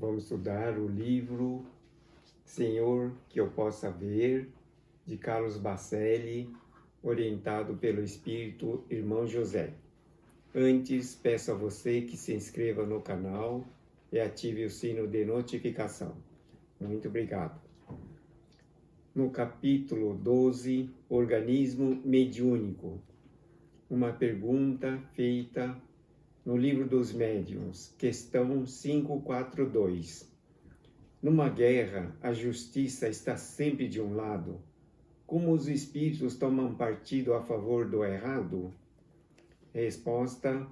Vamos estudar o livro Senhor, que eu possa ver, de Carlos Bacelli, orientado pelo Espírito Irmão José. Antes, peço a você que se inscreva no canal e ative o sino de notificação. Muito obrigado. No capítulo 12, Organismo Mediúnico, uma pergunta feita no Livro dos Médiuns, questão 542. Numa guerra, a justiça está sempre de um lado. Como os espíritos tomam partido a favor do errado? Resposta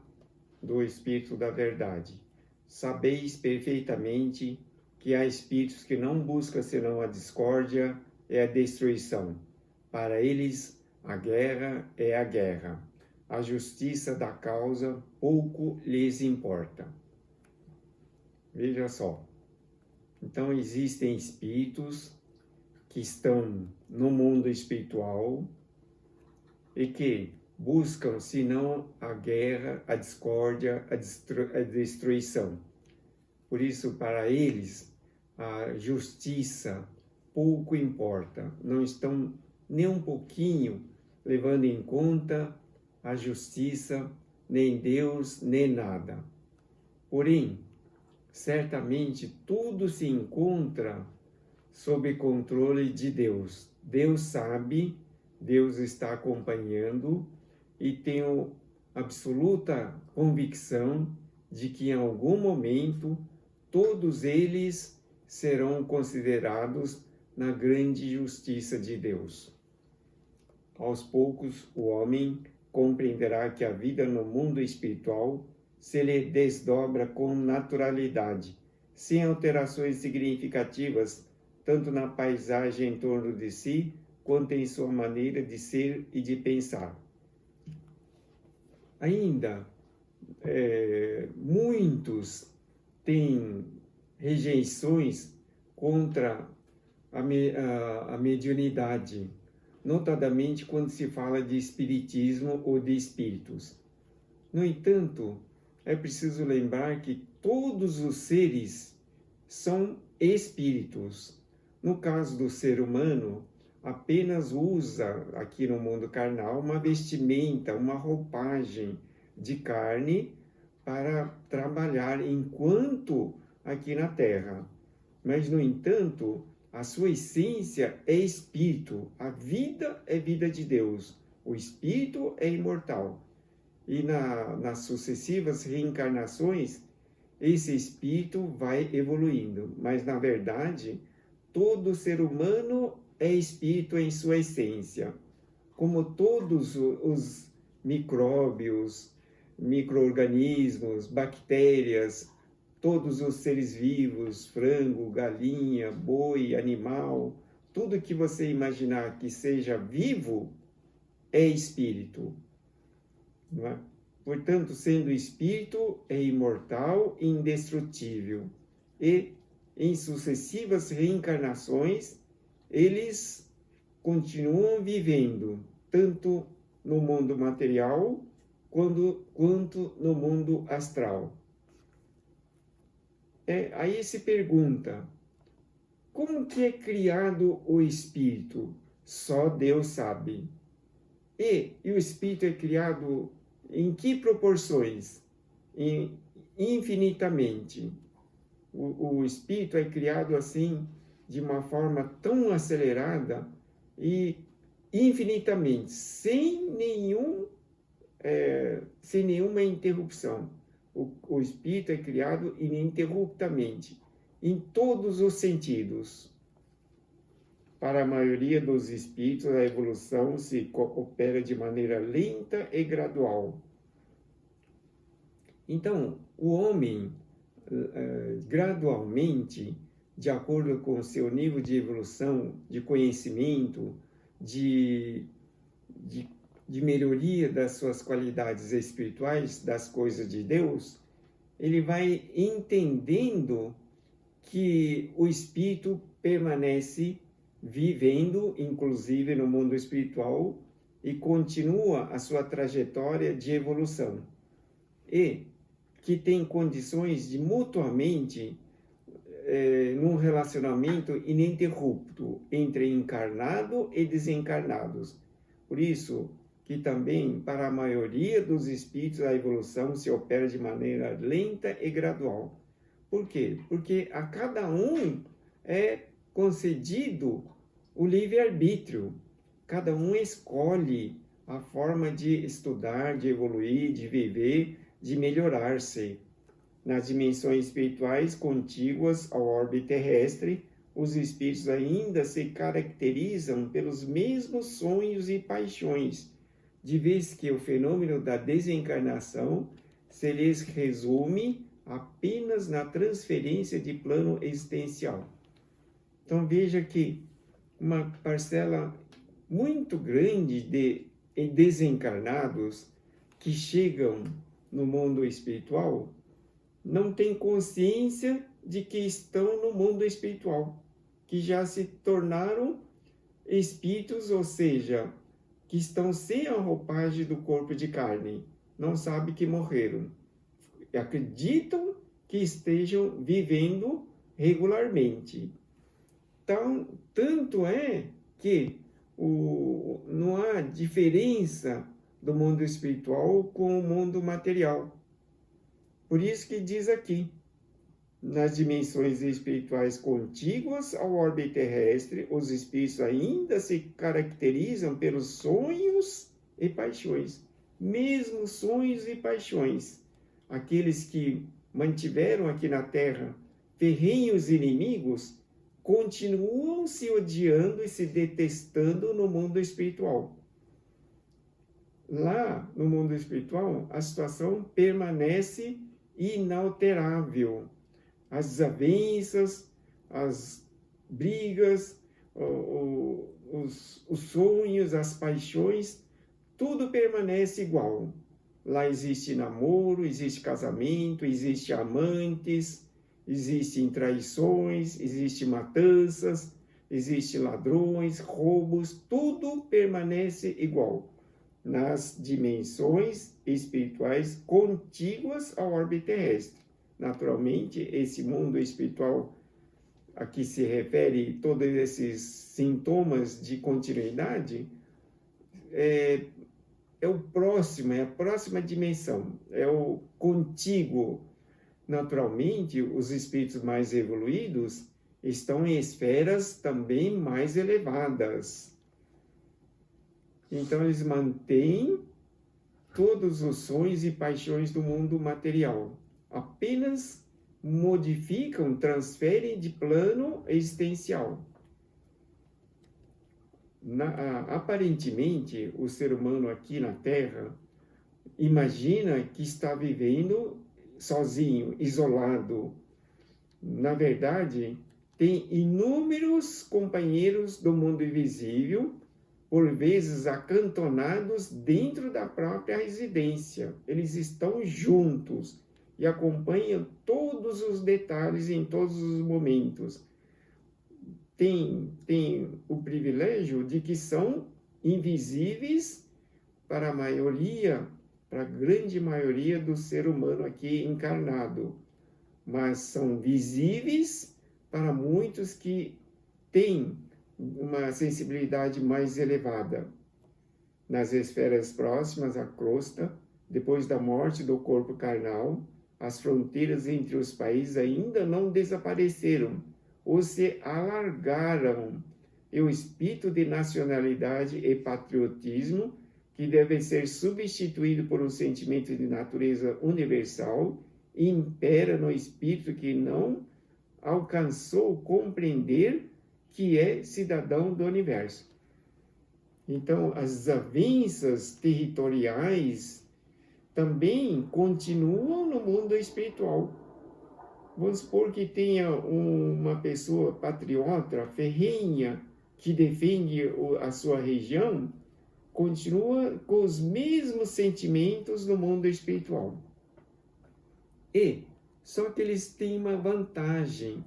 do Espírito da Verdade. Sabeis perfeitamente que há espíritos que não buscam senão a discórdia e a destruição. Para eles, a guerra é a guerra. A justiça da causa pouco lhes importa. Veja só. Então, existem espíritos que estão no mundo espiritual e que buscam, senão, a guerra, a discórdia, a destruição. Por isso, para eles, a justiça pouco importa. Não estão nem um pouquinho levando em conta a justiça, nem Deus, nem nada. Porém, certamente tudo se encontra sob controle de Deus. Deus sabe, Deus está acompanhando e tenho absoluta convicção de que em algum momento todos eles serão considerados na grande justiça de Deus. Aos poucos, o homem compreenderá que a vida no mundo espiritual se lhe desdobra com naturalidade, sem alterações significativas, tanto na paisagem em torno de si, quanto em sua maneira de ser e de pensar. Ainda, muitos têm rejeições contra a mediunidade, notadamente quando se fala de espiritismo ou de espíritos. No entanto, é preciso lembrar que todos os seres são espíritos. No caso do ser humano, apenas usa aqui no mundo carnal uma vestimenta, uma roupagem de carne para trabalhar enquanto aqui na Terra. Mas, no entanto, a sua essência é espírito. A vida é vida de Deus. O espírito é imortal. E nas sucessivas reencarnações, esse espírito vai evoluindo. Mas, na verdade, todo ser humano é espírito em sua essência. Como todos os micróbios, micro-organismos, bactérias, todos os seres vivos, frango, galinha, boi, animal, tudo que você imaginar que seja vivo é espírito. Não é? Portanto, sendo espírito, é imortal e indestrutível. E, em sucessivas reencarnações, eles continuam vivendo, tanto no mundo material, quanto no mundo astral. Aí se pergunta, como que é criado o espírito? Só Deus sabe. E o espírito é criado em que proporções? Infinitamente. O espírito é criado assim, de uma forma tão acelerada e infinitamente, sem nenhuma interrupção. O espírito é criado ininterruptamente, em todos os sentidos. Para a maioria dos espíritos, a evolução se opera de maneira lenta e gradual. Então, o homem, gradualmente, de acordo com o seu nível de evolução, de conhecimento, de melhoria das suas qualidades espirituais, das coisas de Deus, ele vai entendendo que o espírito permanece vivendo, inclusive no mundo espiritual, e continua a sua trajetória de evolução. E que tem condições de mutuamente num relacionamento ininterrupto entre encarnado e desencarnados. Por isso que também, para a maioria dos espíritos, a evolução se opera de maneira lenta e gradual. Por quê? Porque a cada um é concedido o livre-arbítrio. Cada um escolhe a forma de estudar, de evoluir, de viver, de melhorar-se. Nas dimensões espirituais contíguas ao orbe terrestre, os espíritos ainda se caracterizam pelos mesmos sonhos e paixões, de vez que o fenômeno da desencarnação se lhes resume apenas na transferência de plano existencial. Então veja que uma parcela muito grande de desencarnados que chegam no mundo espiritual não tem consciência de que estão no mundo espiritual, que já se tornaram espíritos, ou seja, que estão sem a roupagem do corpo de carne, não sabem que morreram, acreditam que estejam vivendo regularmente. Então, tanto é que não há diferença do mundo espiritual com o mundo material. Por isso que diz aqui, nas dimensões espirituais contíguas ao orbe terrestre, os espíritos ainda se caracterizam pelos sonhos e paixões. Mesmo sonhos e paixões. Aqueles que mantiveram aqui na Terra ferrenhos inimigos, continuam se odiando e se detestando no mundo espiritual. Lá, no mundo espiritual, a situação permanece inalterável. As desavenças, as brigas, os sonhos, as paixões, tudo permanece igual. Lá existe namoro, existe casamento, existe amantes, existem traições, existem matanças, existem ladrões, roubos, tudo permanece igual nas dimensões espirituais contíguas ao orbe terrestre. Naturalmente, esse mundo espiritual a que se refere todos esses sintomas de continuidade é o próximo, é a próxima dimensão, é o contíguo. Naturalmente, os espíritos mais evoluídos estão em esferas também mais elevadas. Então, eles mantêm todos os sonhos e paixões do mundo material. Apenas modificam, transferem de plano existencial. Aparentemente, o ser humano aqui na Terra imagina que está vivendo sozinho, isolado. Na verdade, tem inúmeros companheiros do mundo invisível, por vezes acantonados dentro da própria residência. Eles estão juntos e acompanham todos os detalhes em todos os momentos. Tem o privilégio de que são invisíveis para a maioria, para a grande maioria do ser humano aqui encarnado, mas são visíveis para muitos que têm uma sensibilidade mais elevada. Nas esferas próximas à crosta, depois da morte do corpo carnal, as fronteiras entre os países ainda não desapareceram ou se alargaram, e o espírito de nacionalidade e patriotismo, que deve ser substituído por um sentimento de natureza universal, impera no espírito que não alcançou compreender que é cidadão do universo. Então, as desavenças territoriais também continuam no mundo espiritual. Vamos supor que tenha uma pessoa patriota, ferrenha, que defende a sua região, continua com os mesmos sentimentos no mundo espiritual. Só que eles têm uma vantagem.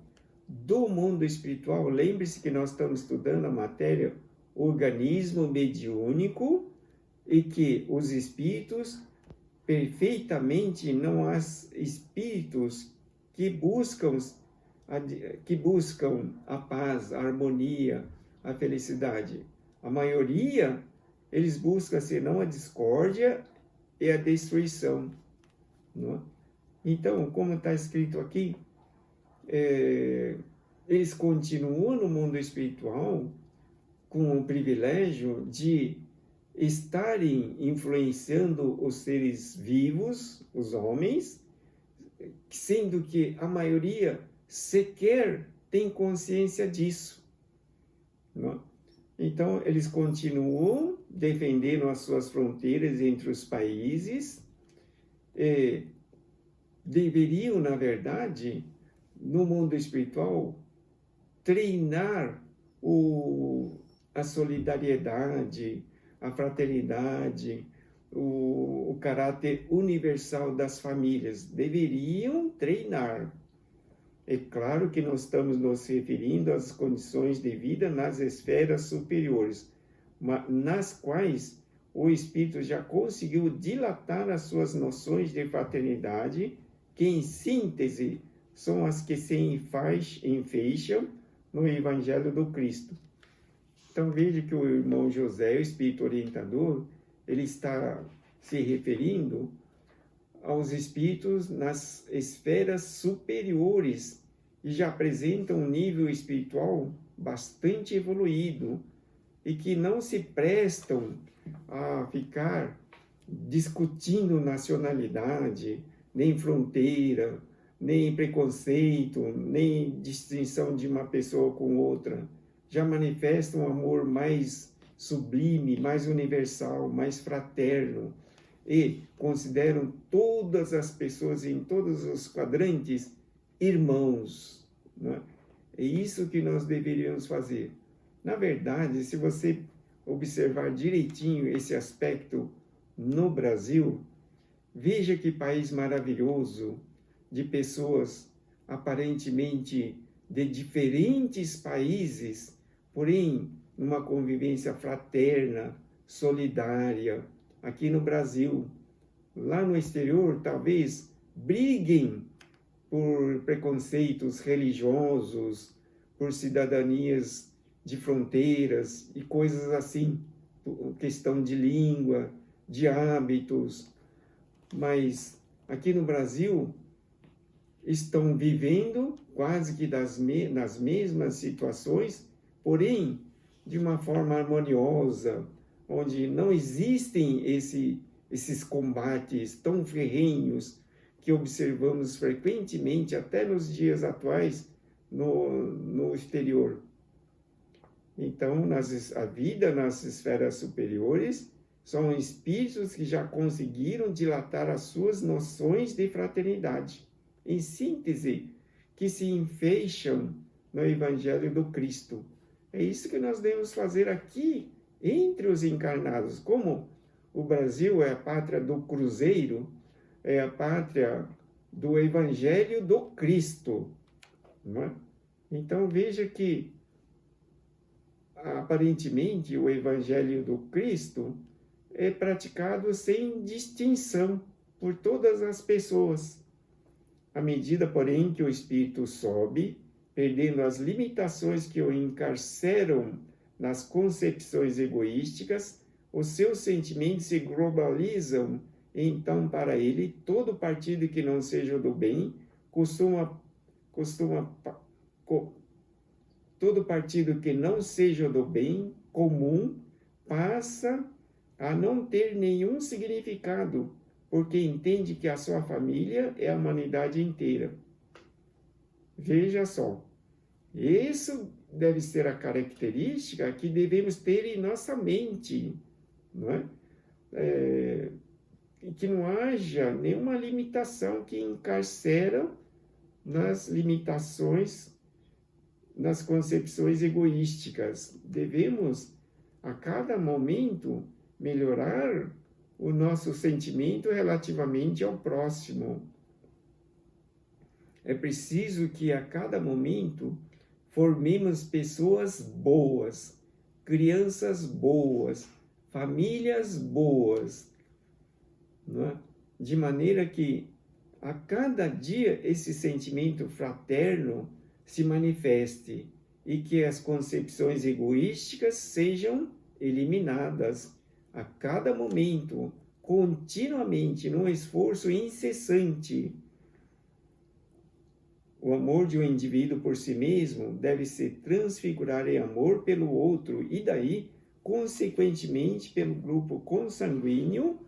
Do mundo espiritual, lembre-se que nós estamos estudando a matéria organismo mediúnico e que os espíritos perfeitamente não há espíritos que buscam que buscam a paz, a harmonia, a felicidade. A maioria, eles buscam senão a discórdia e a destruição. Não é? Então, como está escrito aqui, eles continuam no mundo espiritual com o privilégio de estarem influenciando os seres vivos, os homens, sendo que a maioria sequer tem consciência disso. Não? Então, eles continuam defendendo as suas fronteiras entre os países, deveriam, na verdade, no mundo espiritual, treinar a solidariedade, a fraternidade, o caráter universal das famílias. Deveriam treinar. É claro que nós estamos nos referindo às condições de vida nas esferas superiores, nas quais o Espírito já conseguiu dilatar as suas noções de fraternidade, que em síntese são as que se enfeixam no Evangelho do Cristo. Então veja que o irmão José, o Espírito orientador, ele está se referindo aos espíritos nas esferas superiores e já apresentam um nível espiritual bastante evoluído e que não se prestam a ficar discutindo nacionalidade, nem fronteira, nem preconceito, nem distinção de uma pessoa com outra. Já manifestam um amor mais sublime, mais universal, mais fraterno, e consideram todas as pessoas em todos os quadrantes irmãos. Né? É isso que nós deveríamos fazer. Na verdade, se você observar direitinho esse aspecto no Brasil, veja que país maravilhoso, de pessoas aparentemente de diferentes países, porém numa convivência fraterna, solidária. Aqui no Brasil, lá no exterior, talvez briguem por preconceitos religiosos, por cidadanias de fronteiras e coisas assim, questão de língua, de hábitos. Mas aqui no Brasil estão vivendo quase que nas mesmas situações, porém de uma forma harmoniosa, onde não existem esses combates tão ferrenhos que observamos frequentemente, até nos dias atuais, no exterior. Então, a vida nas esferas superiores são espíritos que já conseguiram dilatar as suas noções de fraternidade, em síntese, que se enfeixam no Evangelho do Cristo. É isso que nós devemos fazer aqui, entre os encarnados. Como o Brasil é a pátria do cruzeiro, é a pátria do Evangelho do Cristo. Não é? Então, veja que, aparentemente, o Evangelho do Cristo é praticado sem distinção por todas as pessoas. À medida, porém, que o espírito sobe, perdendo as limitações que o encarceram nas concepções egoísticas, os seus sentimentos se globalizam. Então, para ele, todo partido que não seja do bem todo partido que não seja do bem comum passa a não ter nenhum significado, porque entende que a sua família é a humanidade inteira. Veja só, isso deve ser a característica que devemos ter em nossa mente, não é? Que não haja nenhuma limitação que encarcera nas limitações, nas concepções egoísticas. Devemos, a cada momento, melhorar o nosso sentimento relativamente ao próximo. É preciso que a cada momento formemos pessoas boas, crianças boas, famílias boas, não é? De maneira que a cada dia esse sentimento fraterno se manifeste e que as concepções egoísticas sejam eliminadas a cada momento, continuamente, num esforço incessante. O amor de um indivíduo por si mesmo deve se transfigurar em amor pelo outro e daí, consequentemente, pelo grupo consanguíneo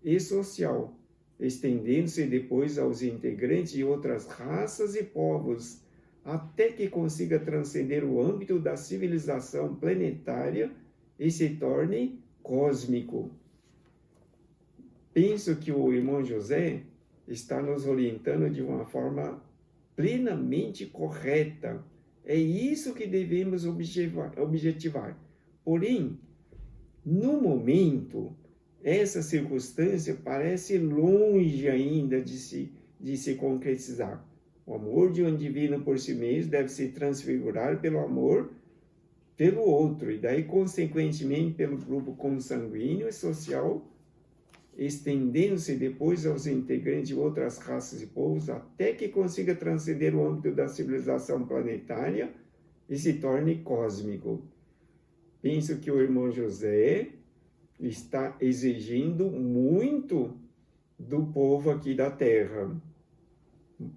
e social, estendendo-se depois aos integrantes de outras raças e povos, até que consiga transcender o âmbito da civilização planetária e se torne cósmico. Penso que o irmão José está nos orientando de uma forma plenamente correta. É isso que devemos objetivar. Porém, no momento, essa circunstância parece longe ainda de se concretizar. O amor de um indivíduo por si mesmo deve se transfigurar pelo amor pelo outro, e daí, consequentemente, pelo grupo consanguíneo e social, estendendo-se depois aos integrantes de outras raças e povos, até que consiga transcender o âmbito da civilização planetária e se torne cósmico. Penso que o irmão José está exigindo muito do povo aqui da Terra,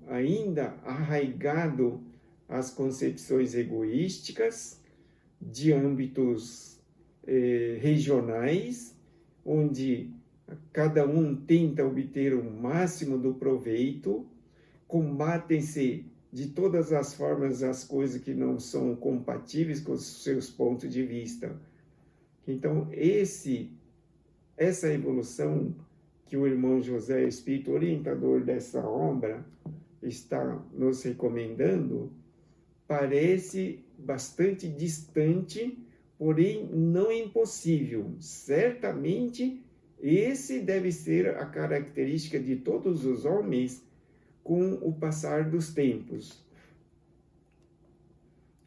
ainda arraigado às concepções egoísticas de âmbitos regionais, onde cada um tenta obter o máximo do proveito, combatem-se de todas as formas as coisas que não são compatíveis com os seus pontos de vista. Então, essa evolução que o irmão José, espírito orientador dessa obra, está nos recomendando, parece bastante distante, porém não impossível. Certamente, esse deve ser a característica de todos os homens com o passar dos tempos.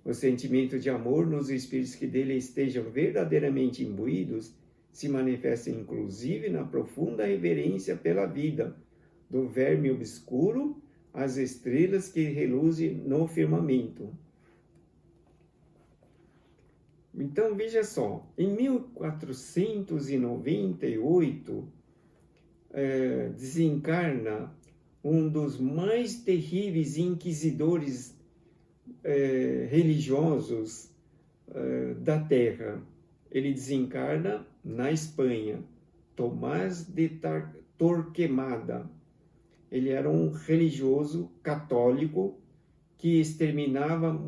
O sentimento de amor nos espíritos que dele estejam verdadeiramente imbuídos se manifesta inclusive na profunda reverência pela vida, do verme obscuro às estrelas que reluzem no firmamento. Então, veja só, em 1498, desencarna um dos mais terríveis inquisidores religiosos da Terra. Ele desencarna na Espanha, Tomás de Torquemada. Ele era um religioso católico que exterminava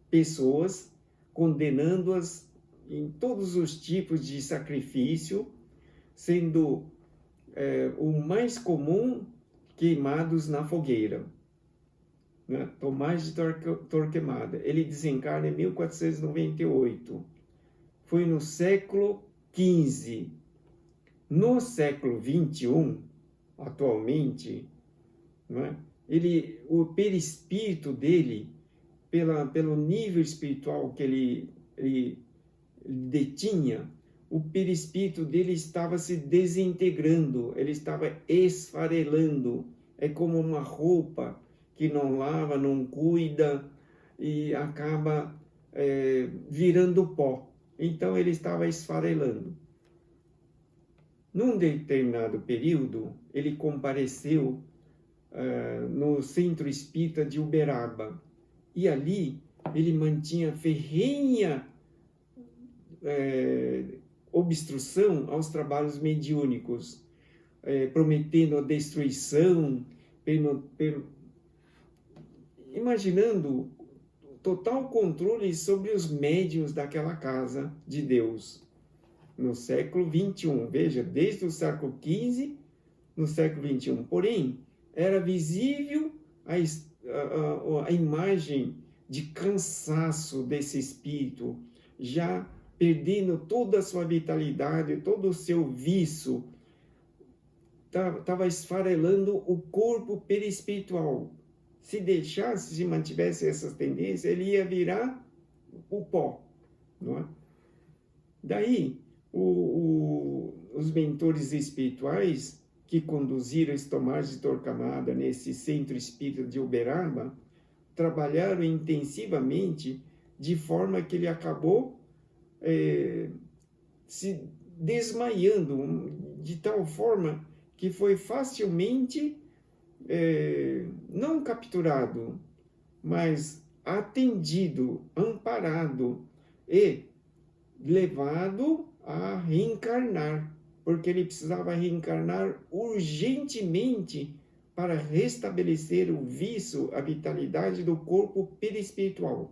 pessoas, condenando-as em todos os tipos de sacrifício, sendo o mais comum queimados na fogueira. Né? Tomás de Torquemada. Ele desencarna em 1498. Foi no século XV. No século XXI, atualmente, né? O perispírito dele, pelo nível espiritual que ele detinha, o perispírito dele estava se desintegrando, ele estava esfarelando. É como uma roupa que não lava, não cuida e acaba virando pó. Então ele estava esfarelando. Num determinado período, ele compareceu no Centro Espírita de Uberaba. E ali ele mantinha ferrenha obstrução aos trabalhos mediúnicos, prometendo a destruição, imaginando total controle sobre os médiuns daquela casa de Deus. No século XXI, veja, desde o século XV, no século XXI. Porém, era visível a imagem de cansaço desse espírito, já perdendo toda a sua vitalidade, todo o seu vício, estava esfarelando o corpo perispiritual. Se deixasse, se mantivesse essas tendências, ele ia virar o pó, não é? Daí, os mentores espirituais que conduziram esse Tomás de Torquemada nesse centro espírita de Uberaba trabalharam intensivamente, de forma que ele acabou se desmaiando, de tal forma que foi facilmente não capturado, mas atendido, amparado e levado a reencarnar, porque ele precisava reencarnar urgentemente para restabelecer o vício, a vitalidade do corpo perispiritual.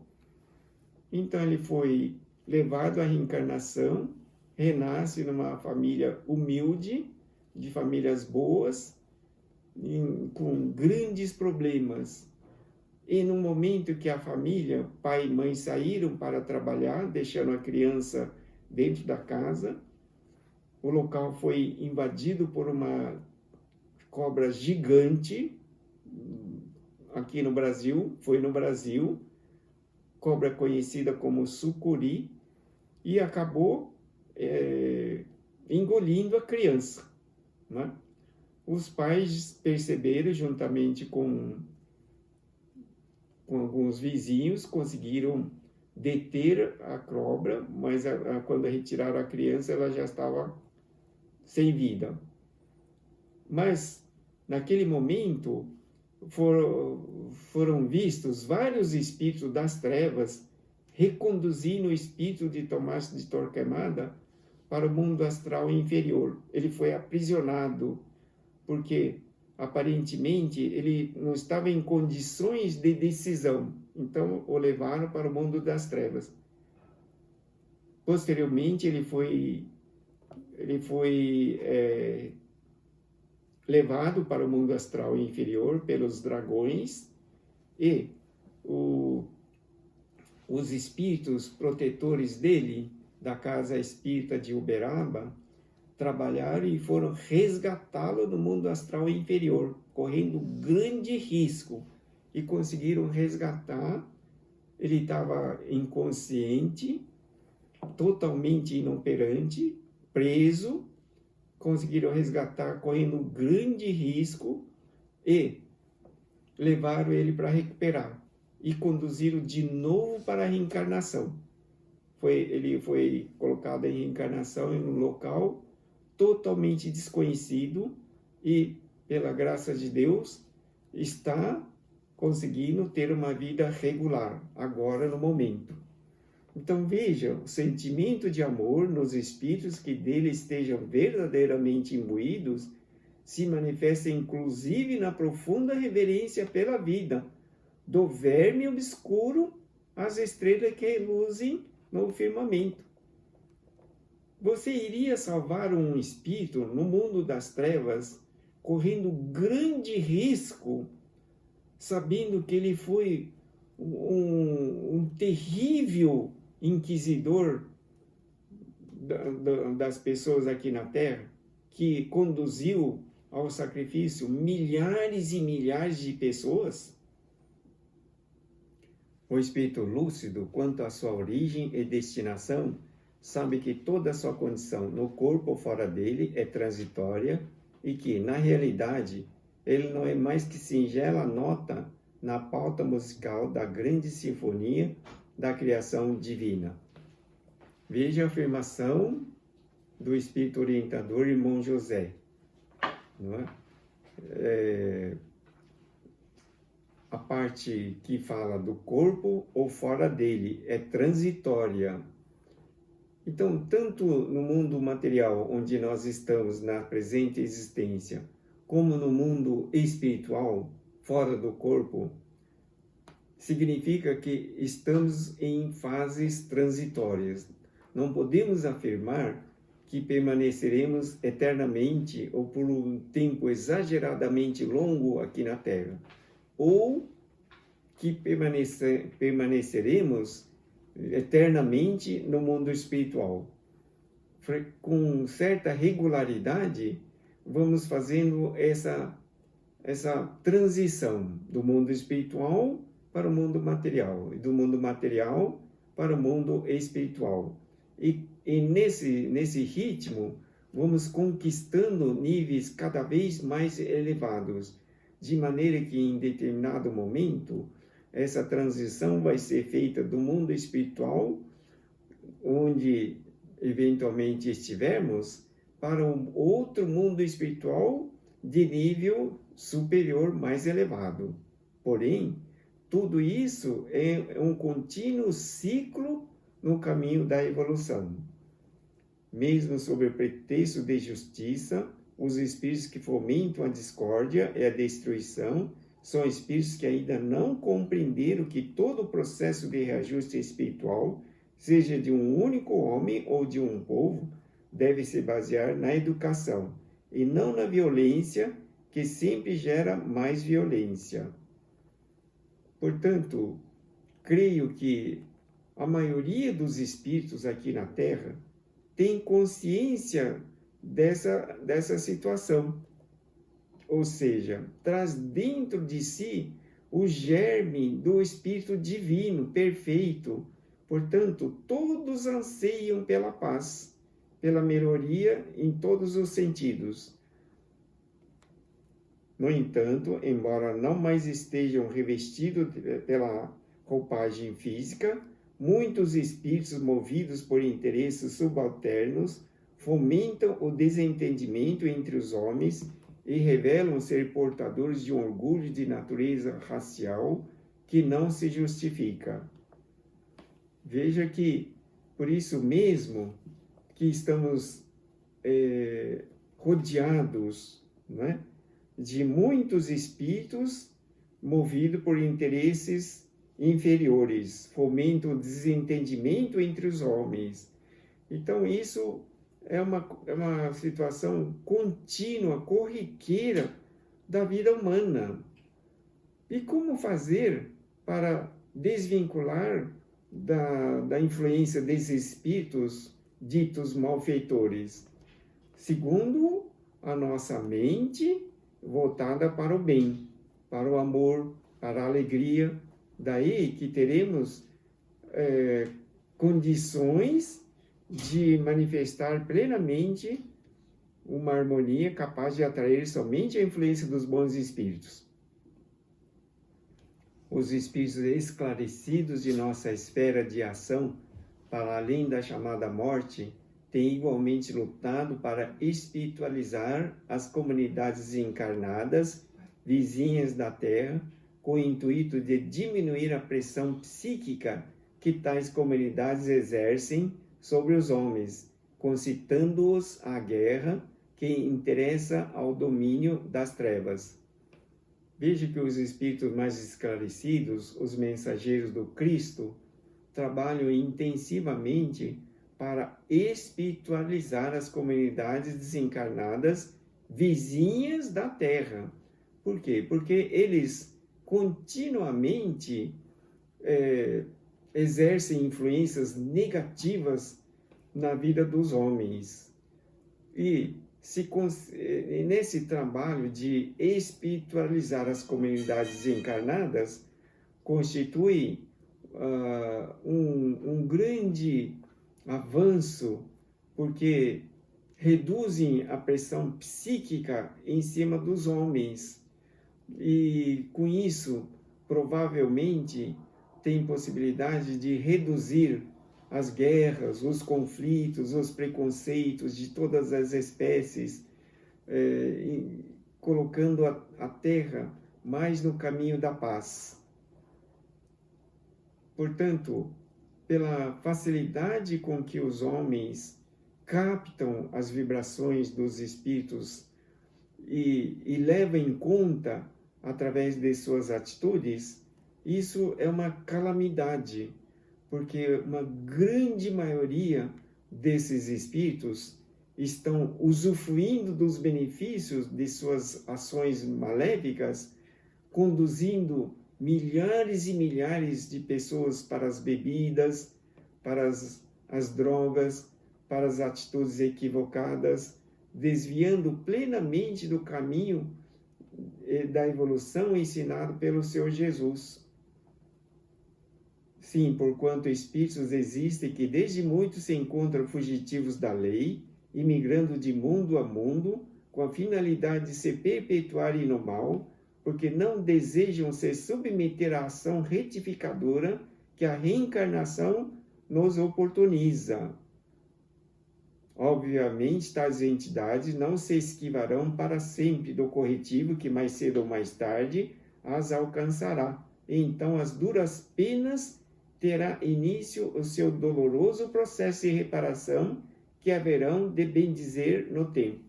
Então ele foi levado à reencarnação, renasce numa família humilde, de famílias boas, com grandes problemas. E no momento que a família, pai e mãe, saíram para trabalhar, deixando a criança dentro da casa, o local foi invadido por uma cobra gigante, aqui no Brasil, foi no Brasil, cobra conhecida como sucuri, e acabou engolindo a criança, né? Os pais perceberam, juntamente com alguns vizinhos, conseguiram deter a cobra, mas quando retiraram a criança, ela já estava sem vida. Mas, naquele momento, foram vistos vários espíritos das trevas reconduzindo o espírito de Tomás de Torquemada para o mundo astral inferior. Ele foi aprisionado, porque aparentemente ele não estava em condições de decisão, então o levaram para o mundo das trevas. Posteriormente ele foi levado para o mundo astral inferior pelos dragões, e os espíritos protetores dele, da casa espírita de Uberaba, trabalharam e foram resgatá-lo no mundo astral inferior, correndo grande risco, e conseguiram resgatar. Ele estava inconsciente, totalmente inoperante, preso, conseguiram resgatar correndo grande risco e levaram ele para recuperar e conduziram de novo para a reencarnação. Ele foi colocado em reencarnação em um local totalmente desconhecido e, pela graça de Deus, está conseguindo ter uma vida regular, agora no momento. Então veja, o sentimento de amor nos espíritos que dele estejam verdadeiramente imbuídos se manifesta inclusive na profunda reverência pela vida, do verme obscuro às estrelas que reluzem no firmamento. Você iria salvar um espírito no mundo das trevas, correndo grande risco, sabendo que ele foi um terrível inquisidor das pessoas aqui na Terra, que conduziu ao sacrifício milhares e milhares de pessoas? O espírito lúcido, quanto à sua origem e destinação, sabe que toda a sua condição no corpo ou fora dele é transitória e que, na realidade, ele não é mais que singela nota na pauta musical da grande sinfonia da criação divina. Veja a afirmação do espírito orientador, irmão José. Não é? A parte que fala do corpo ou fora dele é transitória. Então, tanto no mundo material, onde nós estamos na presente existência, como no mundo espiritual, fora do corpo, significa que estamos em fases transitórias. Não podemos afirmar que permaneceremos eternamente ou por um tempo exageradamente longo aqui na Terra, ou que permaneceremos eternamente no mundo espiritual. Com certa regularidade, vamos fazendo essa transição do mundo espiritual para o mundo material, e do mundo material para o mundo espiritual. E nesse ritmo, vamos conquistando níveis cada vez mais elevados, de maneira que em determinado momento essa transição vai ser feita do mundo espiritual, onde eventualmente estivermos, para um outro mundo espiritual de nível superior, mais elevado. Porém, tudo isso é um contínuo ciclo no caminho da evolução. Mesmo sob o pretexto de justiça, os espíritos que fomentam a discórdia e a destruição são espíritos que ainda não compreenderam que todo o processo de reajuste espiritual, seja de um único homem ou de um povo, deve se basear na educação e não na violência, que sempre gera mais violência. Portanto, creio que a maioria dos espíritos aqui na Terra tem consciência dessa situação. Ou seja, traz dentro de si o germe do Espírito Divino, perfeito. Portanto, todos anseiam pela paz, pela melhoria em todos os sentidos. No entanto, embora não mais estejam revestidos pela roupagem física, muitos espíritos movidos por interesses subalternos fomentam o desentendimento entre os homens e revelam ser portadores de um orgulho de natureza racial que não se justifica. Veja que, por isso mesmo, que estamos rodeados, né, de muitos espíritos movidos por interesses inferiores, fomentam o desentendimento entre os homens. Então, isso é uma situação contínua, corriqueira da vida humana. E como fazer para desvincular da influência desses espíritos ditos malfeitores? Segundo a nossa mente voltada para o bem, para o amor, para a alegria. Daí que teremos condições de manifestar plenamente uma harmonia capaz de atrair somente a influência dos bons espíritos. Os espíritos esclarecidos de nossa esfera de ação, para além da chamada morte, têm igualmente lutado para espiritualizar as comunidades encarnadas, vizinhas da Terra, com o intuito de diminuir a pressão psíquica que tais comunidades exercem sobre os homens, concitando-os à guerra que interessa ao domínio das trevas. Veja que os espíritos mais esclarecidos, os mensageiros do Cristo, trabalham intensivamente para espiritualizar as comunidades desencarnadas vizinhas da Terra. Por quê? Porque eles continuamente exercem influências negativas na vida dos homens. E nesse trabalho de espiritualizar as comunidades encarnadas, constitui um grande avanço, porque reduzem a pressão psíquica em cima dos homens. E com isso, provavelmente, tem possibilidade de reduzir as guerras, os conflitos, os preconceitos de todas as espécies, colocando a Terra mais no caminho da paz. Portanto, pela facilidade com que os homens captam as vibrações dos espíritos e levam em conta através de suas atitudes, isso é uma calamidade, porque uma grande maioria desses espíritos estão usufruindo dos benefícios de suas ações maléficas, conduzindo milhares e milhares de pessoas para as bebidas, para as drogas, para as atitudes equivocadas, desviando plenamente do caminho da evolução ensinado pelo Senhor Jesus. Sim, porquanto espíritos existem que desde muito se encontram fugitivos da lei, imigrando de mundo a mundo, com a finalidade de se perpetuarem no mal, porque não desejam se submeter à ação retificadora que a reencarnação nos oportuniza. Obviamente, tais entidades não se esquivarão para sempre do corretivo que mais cedo ou mais tarde as alcançará. Então, as duras penas terá início o seu doloroso processo de reparação que haverão de bendizer no tempo.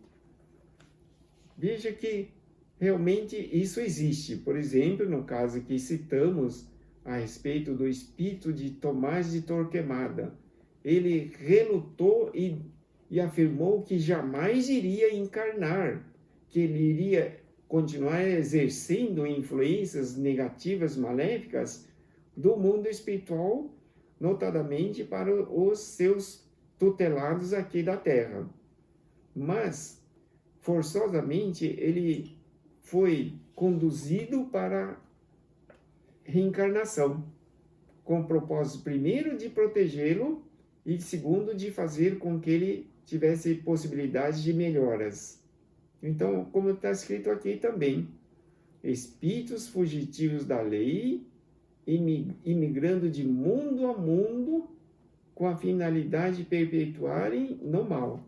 Veja que realmente isso existe. Por exemplo, no caso que citamos a respeito do espírito de Tomás de Torquemada, ele relutou e afirmou que jamais iria encarnar, que ele iria continuar exercendo influências negativas, maléficas do mundo espiritual, notadamente para os seus tutelados aqui da Terra. Mas, forçosamente, ele foi conduzido para a reencarnação, com o propósito, primeiro, de protegê-lo e, segundo, de fazer com que ele tivesse possibilidade de melhoras. Então, como está escrito aqui também, espíritos fugitivos da lei, imigrando de mundo a mundo, com a finalidade de perpetuarem no mal.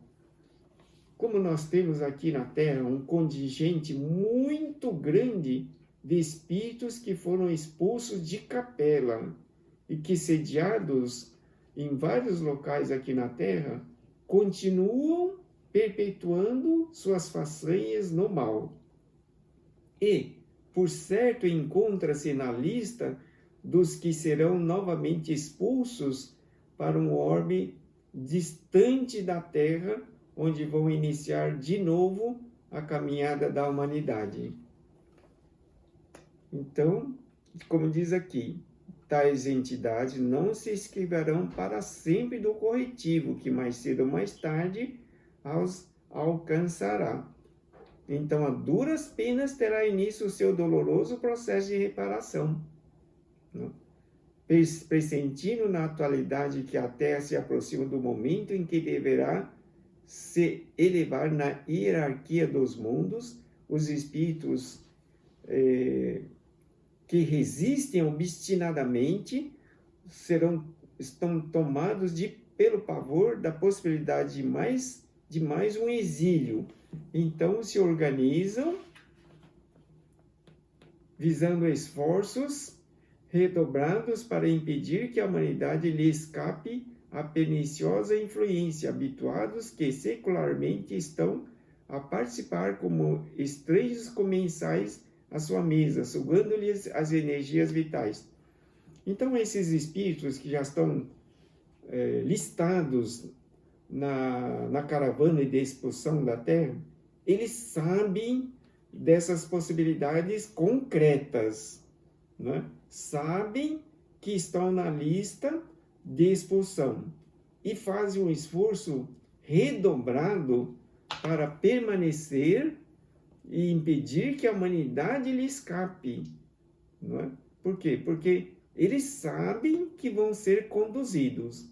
Como nós temos aqui na Terra um contingente muito grande de espíritos que foram expulsos de capela e que, sediados em vários locais aqui na Terra, continuam perpetuando suas façanhas no mal. E, por certo, encontra-se na lista dos que serão novamente expulsos para um orbe distante da Terra, onde vão iniciar de novo a caminhada da humanidade. Então, como diz aqui, tais entidades não se esquivarão para sempre do corretivo, que mais cedo ou mais tarde os alcançará. Então, a duras penas terá início o seu doloroso processo de reparação. Pressentindo na atualidade que a Terra se aproxima do momento em que deverá se elevar na hierarquia dos mundos, os espíritos que resistem obstinadamente estão tomados pelo pavor da possibilidade de mais um exílio. Então se organizam visando esforços redobrados para impedir que a humanidade lhe escape a perniciosa influência, habituados que secularmente estão a participar como estranhos comensais à sua mesa, sugando-lhes as energias vitais. Então, esses espíritos que já estão listados na caravana de expulsão da Terra, eles sabem dessas possibilidades concretas, né? Sabem que estão na lista de expulsão e fazem um esforço redobrado para permanecer e impedir que a humanidade lhe escape. Não é? Por quê? Porque eles sabem que vão ser conduzidos,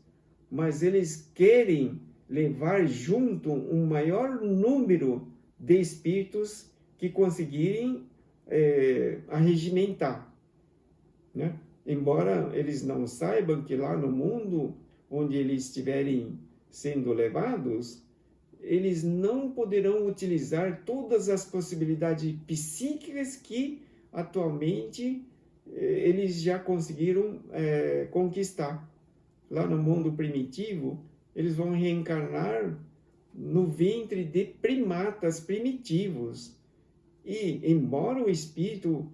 mas eles querem levar junto um maior número de espíritos que conseguirem arregimentar, né? Embora eles não saibam que lá no mundo onde eles estiverem sendo levados, eles não poderão utilizar todas as possibilidades psíquicas que atualmente eles já conseguiram conquistar. Lá no mundo primitivo, eles vão reencarnar no ventre de primatas primitivos. E, embora o espírito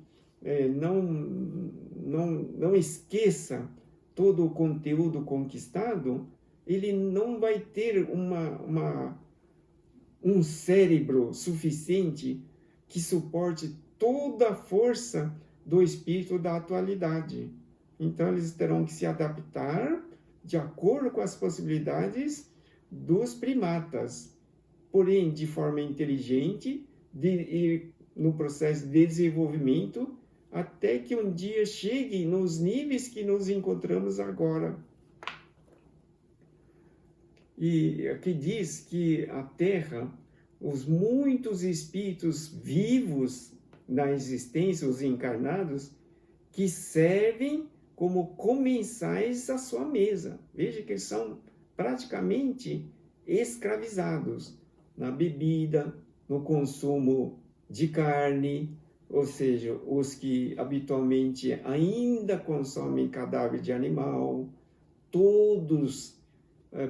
não esqueça todo o conteúdo conquistado, ele não vai ter um cérebro suficiente que suporte toda a força do espírito da atualidade. Então, eles terão que se adaptar de acordo com as possibilidades dos primatas, porém, de forma inteligente, e no processo de desenvolvimento, até que um dia chegue nos níveis que nos encontramos agora. E aqui diz que a Terra, os muitos espíritos vivos na existência, os encarnados, que servem como comensais à sua mesa. Veja que eles são praticamente escravizados na bebida, no consumo de carne, ou seja, os que habitualmente ainda consomem cadáver de animal, todos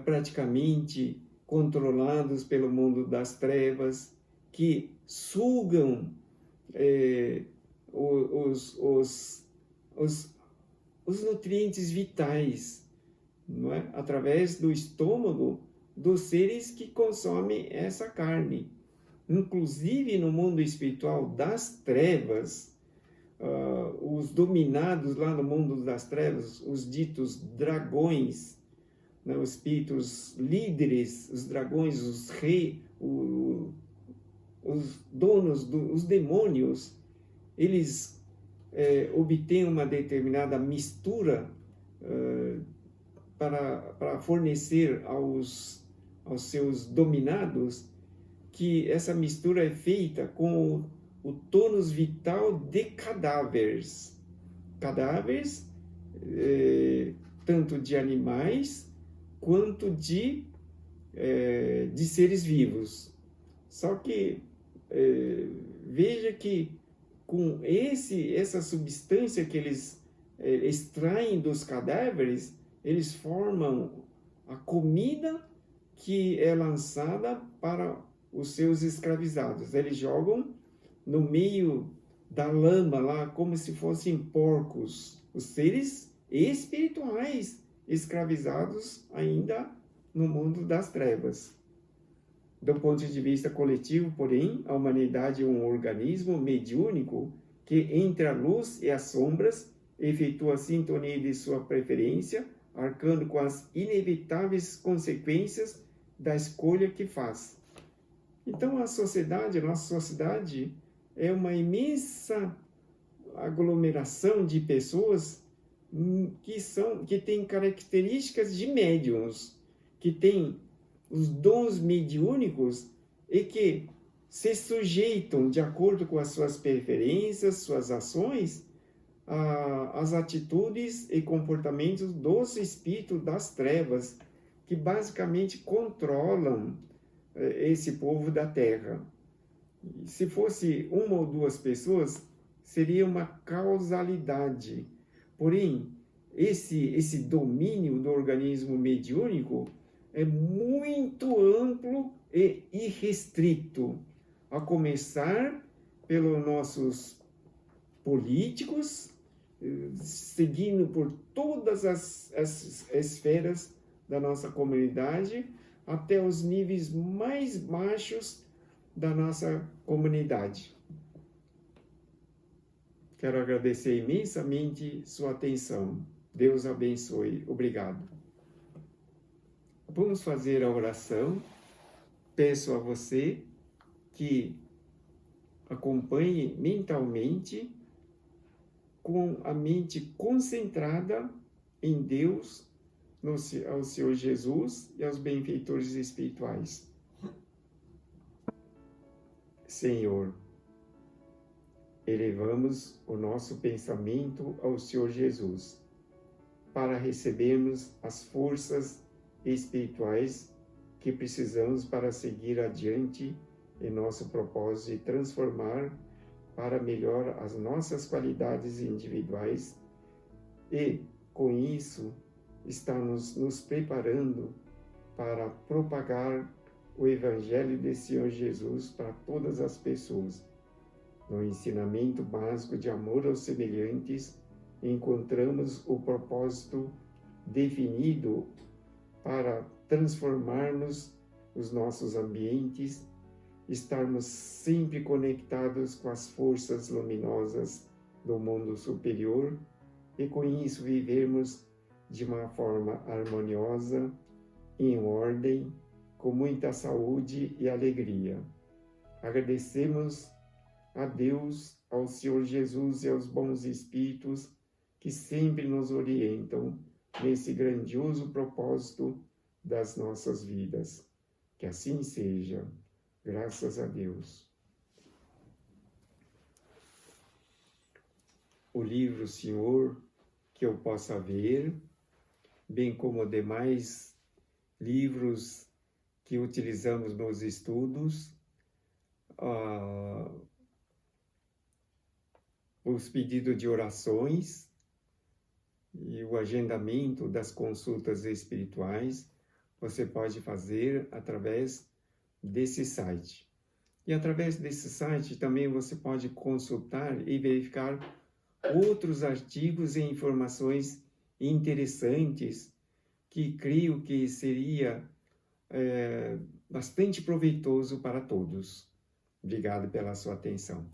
praticamente controlados pelo mundo das trevas, que sugam os nutrientes vitais, não é? Através do estômago dos seres que consomem essa carne. Inclusive no mundo espiritual das trevas, os dominados lá no mundo das trevas, os ditos dragões, né, os espíritos líderes, os dragões, os reis, os donos, os demônios, eles obtêm uma determinada mistura para fornecer aos seus dominados, que essa mistura é feita com o tônus vital de cadáveres. Cadáveres, tanto de animais quanto de seres vivos. Só que veja que com essa substância que eles extraem dos cadáveres, eles formam a comida que é lançada para os seus escravizados. Eles jogam no meio da lama lá, como se fossem porcos, os seres espirituais escravizados ainda no mundo das trevas. Do ponto de vista coletivo, porém, a humanidade é um organismo mediúnico que, entre a luz e as sombras, efetua a sintonia de sua preferência, arcando com as inevitáveis consequências da escolha que faz. Então, a nossa sociedade, é uma imensa aglomeração de pessoas que têm características de médiuns, que têm os dons mediúnicos e que se sujeitam, de acordo com as suas preferências, suas ações, às atitudes e comportamentos dos espíritos das trevas, que basicamente controlam esse povo da Terra. Se fosse uma ou duas pessoas, seria uma causalidade. Porém, esse domínio do organismo mediúnico é muito amplo e irrestrito, a começar pelos nossos políticos, seguindo por todas as esferas da nossa comunidade, até os níveis mais baixos da nossa comunidade. Quero agradecer imensamente sua atenção. Deus abençoe. Obrigado. Vamos fazer a oração. Peço a você que acompanhe mentalmente, com a mente concentrada em Deus, ao Senhor Jesus e aos benfeitores espirituais. Senhor, elevamos o nosso pensamento ao Senhor Jesus, para recebermos as forças espirituais que precisamos para seguir adiante em nosso propósito de transformar para melhor as nossas qualidades individuais e, com isso, estamos nos preparando para propagar o Evangelho de Senhor Jesus para todas as pessoas. No ensinamento básico de amor aos semelhantes, encontramos o propósito definido para transformarmos os nossos ambientes, estarmos sempre conectados com as forças luminosas do mundo superior e, com isso, vivermos de uma forma harmoniosa, em ordem, com muita saúde e alegria. Agradecemos a Deus, ao Senhor Jesus e aos bons espíritos que sempre nos orientam nesse grandioso propósito das nossas vidas. Que assim seja. Graças a Deus. o livro Senhor, que eu possa ver, bem como demais livros que utilizamos nos estudos, os pedidos de orações e o agendamento das consultas espirituais, você pode fazer através desse site. E através desse site também você pode consultar e verificar outros artigos e informações interessantes que creio que seria bastante proveitoso para todos. Obrigado pela sua atenção.